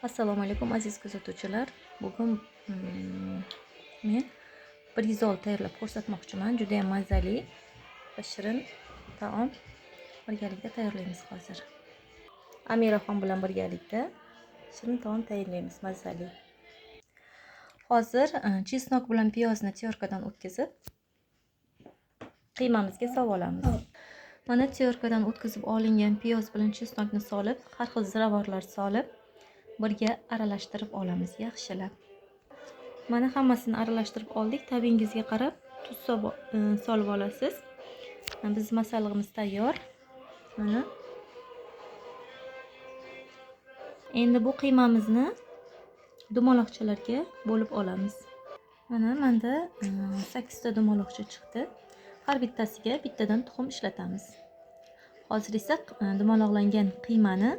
Assalomu alaykum aziz kuzatuvchilar. Bugun men brizol tayyorlab ko'rsatmoqchiman. Juda ham mazali va shirin taom birgalikda tayyorlaymiz hozir. Amiraxon bilan birgalikda shirin taom tayyorlaymiz mazali. Hozir chesnok bilan piyozni tyorkadan o'tkazib qiymamizga solib olamiz. Mana tyorkadan o'tkazib olingan piyoz bilan chesnokni solib, har xil ziravorlar solib birga aralashtirib olamiz yaxshilab. Mana hammasini aralashtirib oldik. Tabingizga qarab tuz solib olasiz. Biz masallig'imiz tayyor. Mana. Endi bu qiymamizni dumaloqchalarga bo'lib olamiz. Mana menda 8 ta dumaloqcha chiqdi. Har bittasiga bittadan tuxum ishlatamiz. Hozir esa dumaloqlangan qiymani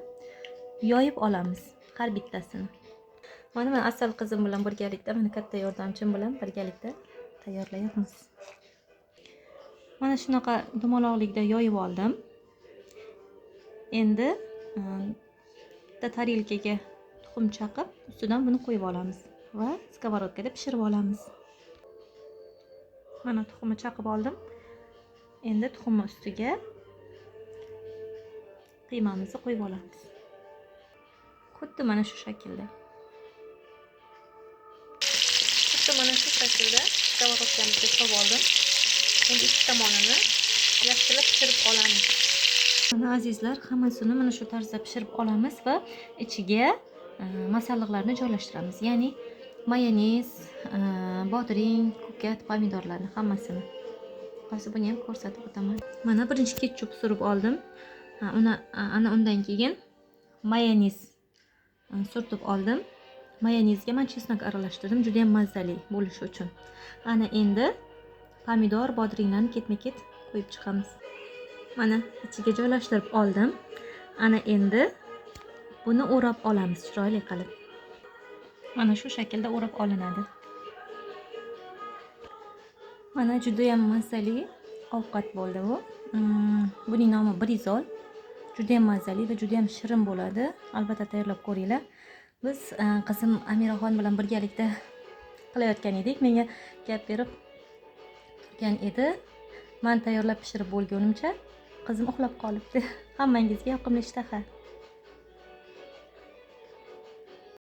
yoyib olamiz. Har bittasini. Mana men asal qizim bilan birgalikda, mana katta yordamchim bilan birgalikda tayyorlayapmiz. Mana shunaqa dumaloqlikda yoyib oldim. Endi bitta tarelkaga tuxum chaqib, ustidan buni qo'yib olamiz va skоворodkada pishirib olamiz. Mana tuxumni chaqib oldim. Endi tuxumni ustiga qiymamizni qo'yib olamiz. Xuddi mana shu shaklda. Mana shu shaklda skоворodkamizga solib oldim. Endi ikki tomonini yaxshilab pishirib olamiz. Mana azizlar, hammasini mana shu tarzda pishirib olamiz va ichiga masalliqlarni joylashtiramiz. Ya'ni mayonez, bodring, ko'kat, pomidorlarni hammasini. Hozir buni ham ko'rsatib o'taman. Mana birinchi ketchup surib oldim. Ana undan keyin mayonez surtib oldim. Mayonezga men chesnak aralashtirdim, juda ham mazali bo'lishi uchun. Ana endi pomidor, bodringlarni ketma-ket qo'yib chiqamiz. Mana ichiga joylashtirib oldim. Ana endi buni o'rab olamiz chiroyli qilib. Mana shu shaklda o'rab olinadi. Mana juda ham mazali ovqat bo'ldi bu. Buning nomi brizol. Juda ham mazali va juda ham shirin bo'ladi. Albatta tayyorlab ko'ringlar. Biz qizim Amiraxon bilan birgalikda qilayotgan edik. Menga gap berib turgan edi. Men tayyorlab pishirib bo'lgunimcha qizim uxlab qolibdi. Hammangizga yoqimli ishtaha.